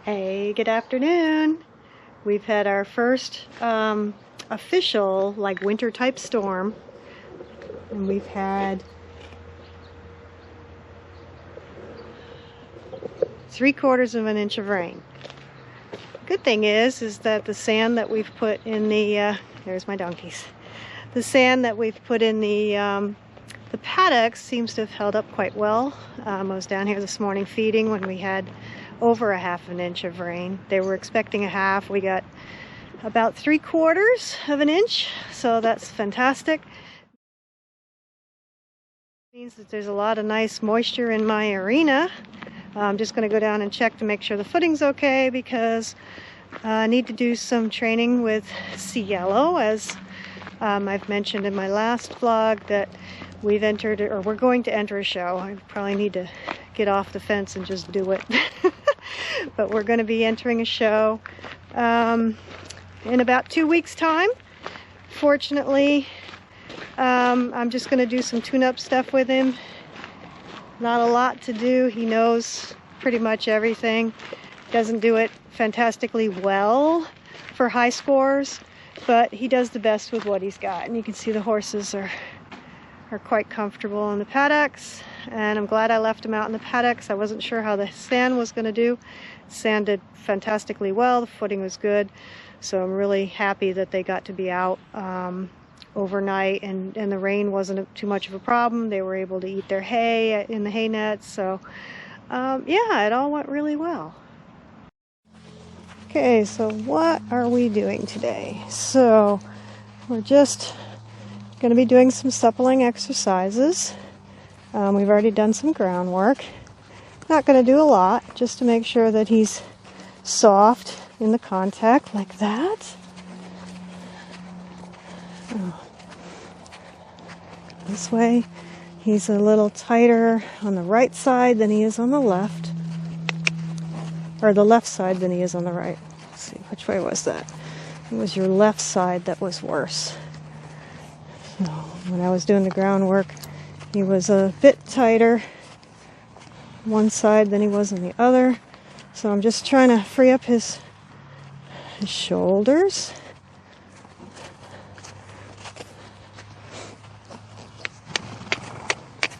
Hey, good afternoon. We've had our first official winter type storm, and we've had 3/4 of an inch of rain. Good thing is that the sand that we've put in the there's my donkeys. The sand that we've put in the paddocks seems to have held up quite well. I was down here this morning feeding when we had over 1/2 an inch of rain. They were expecting 1/2. We got about 3/4 of an inch, so that's fantastic. It means that there's a lot of nice moisture in my arena. I'm just going to go down and check to make sure the footing's okay, because I need to do some training with Cielo, as I've mentioned in my last vlog that we've entered, or we're going to enter a show. I probably need to get off the fence and just do it. But we're going to be entering a show in about 2 weeks' time. Fortunately, I'm just going to do some tune-up stuff with him. Not a lot to do. He knows pretty much everything. Doesn't do it fantastically well for high scores, but he does the best with what he's got. And you can see the horses are quite comfortable in the paddocks, and I'm glad I left them out in the paddocks. I wasn't sure how the sand was going to do. Sand did fantastically well. The footing was good, so I'm really happy that they got to be out overnight, and the rain wasn't too much of a problem. They were able to eat their hay in the hay nets, so yeah, it all went really well. Okay, so what are we doing today? So we're just going to be doing some suppling exercises. We've already done some groundwork. Not going to do a lot, just to make sure that he's soft in the contact like that. This way he's a little tighter on the right side than he is on the left, or the left side than he is on the right. Let's see, which way was that? It was your left side that was worse. So when I was doing the groundwork, he was a bit tighter one side than he was on the other. So I'm just trying to free up his shoulders.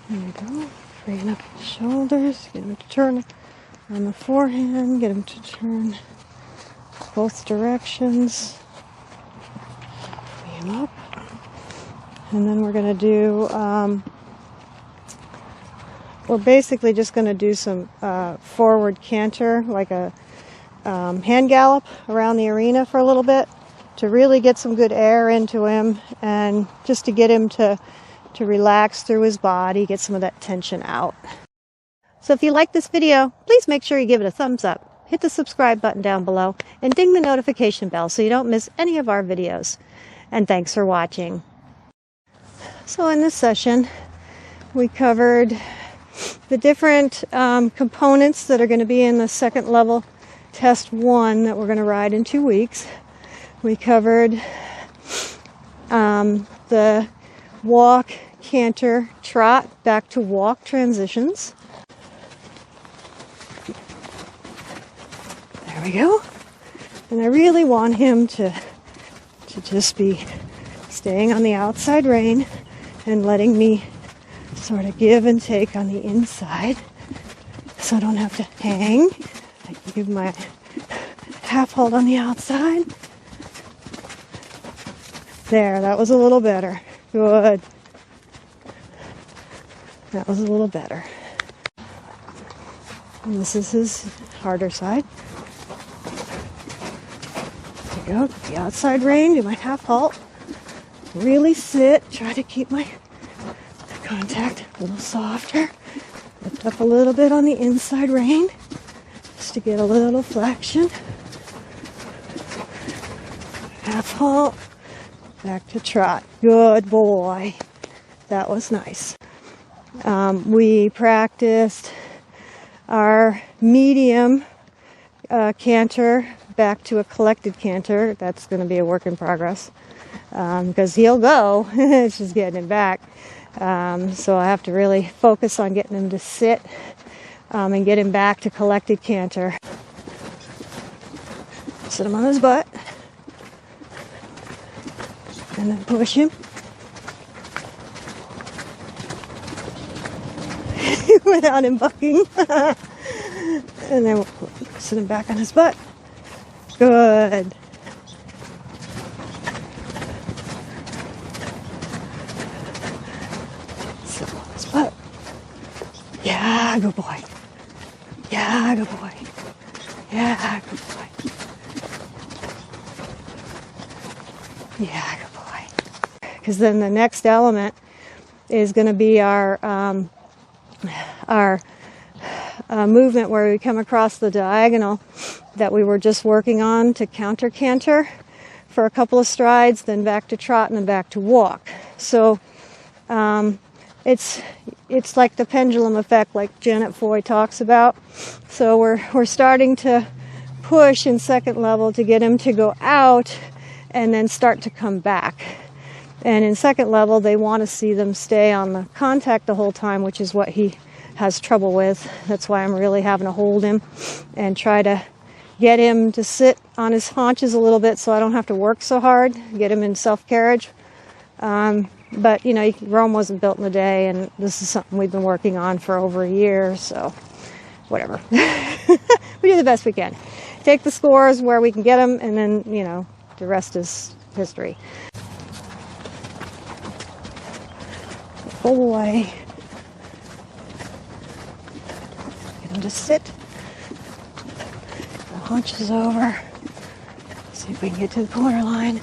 There we go. Freeing up his shoulders. Get him to turn on the forehand. Get him to turn both directions. Free him up. And then we're going to do, we're basically just going to do some forward canter, like a hand gallop around the arena for a little bit, to really get some good air into him, and just to get him to relax through his body, get some of that tension out. So if you like this video, please make sure you give it a thumbs up, hit the subscribe button down below, and ding the notification bell so you don't miss any of our videos. And thanks for watching. So in this session, we covered the different components that are going to be in the second level test 1 that we're going to ride in 2 weeks. We covered the walk, canter, trot, back to walk transitions. There we go. And I really want him to just be staying on the outside rein and letting me sort of give and take on the inside, so I don't have to hang. I can give my half hold on the outside. There, that was a little better. Good. That was a little better. And this is his harder side. There we go. The outside rein, do my half halt. Really sit. Try to keep my contact a little softer. Lift up a little bit on the inside rein, just to get a little flexion. Half halt. Back to trot. Good boy. That was nice. We practiced our medium canter back to a collected canter. That's going to be a work in progress, because he'll go. It's just getting him back. So I have to really focus on getting him to sit and get him back to collected canter. Sit him on his butt. And then push him. Without him bucking. And then we'll sit him back on his butt. Good. Sit him on his butt. Yeah, good boy. Yeah, good boy. Yeah, good boy. Yeah, good boy. Because then the next element is going to be our movement where we come across the diagonal that we were just working on to counter canter for a couple of strides, then back to trot and then back to walk. So it's like the pendulum effect, like Janet Foy talks about. So we're starting to push in second level to get him to go out and then start to come back. And in second level, they want to see them stay on the contact the whole time, which is what he has trouble with. That's why I'm really having to hold him and try to get him to sit on his haunches a little bit so I don't have to work so hard, get him in self-carriage. But, you know, Rome wasn't built in a day, and this is something we've been working on for over a year, so whatever. We do the best we can. Take the scores where we can get them, and then, you know, the rest is history. Pull away. Get him to sit. The haunches over. See if we can get to the corner line.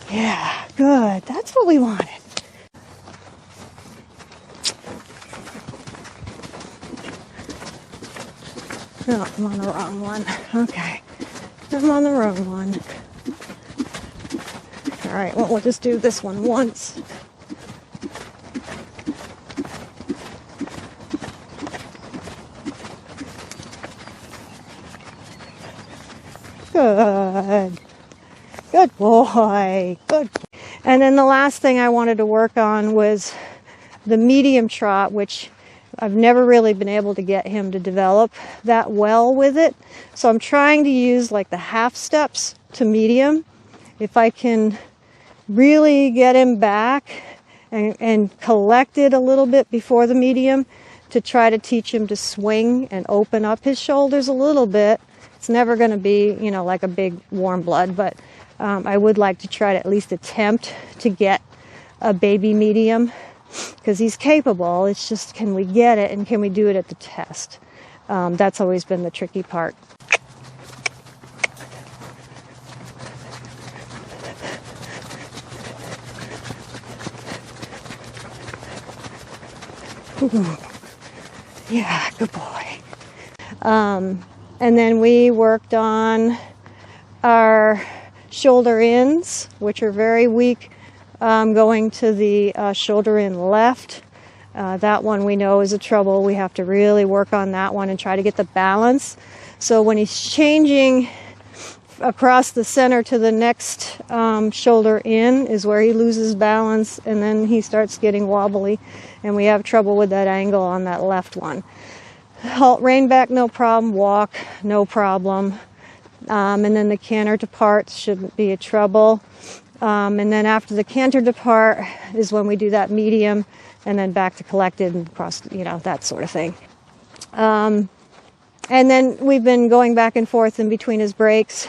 Yeah, good. That's what we wanted. No, I'm on the wrong one. Okay. I'm on the wrong one. All right, well, we'll just do this one once. Good. Good boy. Good. And then the last thing I wanted to work on was the medium trot, which I've never really been able to get him to develop that well with it. So I'm trying to use like the half steps to medium. If I can really get him back and collect it a little bit before the medium to try to teach him to swing and open up his shoulders a little bit. It's never going to be, you know, like a big warm blood, but I would like to try to at least attempt to get a baby medium because he's capable. It's just, can we get it and can we do it at the test? That's always been the tricky part. Ooh. Yeah, good boy. And then we worked on our shoulder ins, which are very weak, going to the shoulder in left. That one we know is a trouble. We have to really work on that one and try to get the balance. So when he's changing across the center to the next shoulder in is where he loses balance, and then he starts getting wobbly, and we have trouble with that angle on that left one. Halt, rein back, no problem. Walk, no problem. And then the canter depart shouldn't be a trouble. And then after the canter depart is when we do that medium, and then back to collected and cross, you know, that sort of thing. And then we've been going back and forth in between his breaks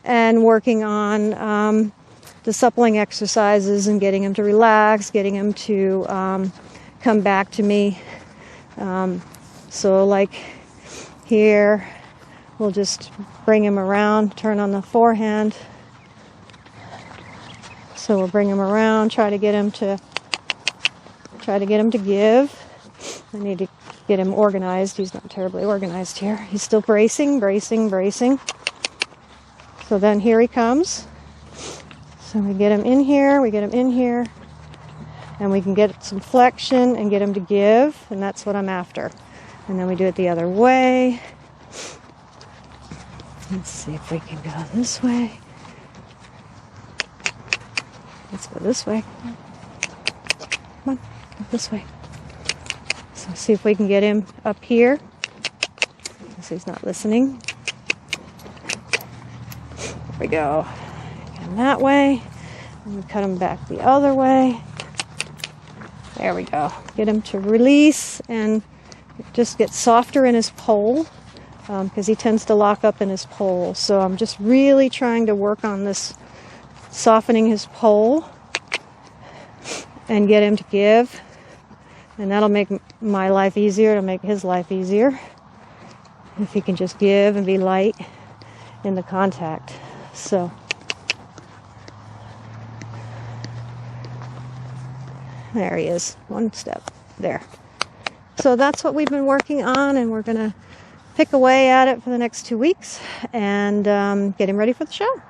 and working on the suppling exercises and getting him to relax, getting him to come back to me. So like here, we'll just bring him around, turn on the forehand. So we'll bring him around, try to get him to give. I need to get him organized. He's not terribly organized here. He's still bracing. So then here he comes. So we get him in here, and we can get some flexion and get him to give, and that's what I'm after. And then we do it the other way. Let's see if we can go this way. Let's go this way. Come on, go this way. So see if we can get him up here. Because he's not listening. There we go. Get him that way. And we cut him back the other way. There we go. Get him to release and just get softer in his pole. Because he tends to lock up in his pole. So I'm just really trying to work on this, softening his pole and get him to give. And that'll make my life easier. It'll make his life easier if he can just give and be light in the contact. So there he is. One step there. So that's what we've been working on, and we're going to pick away at it for the next 2 weeks and get him ready for the show.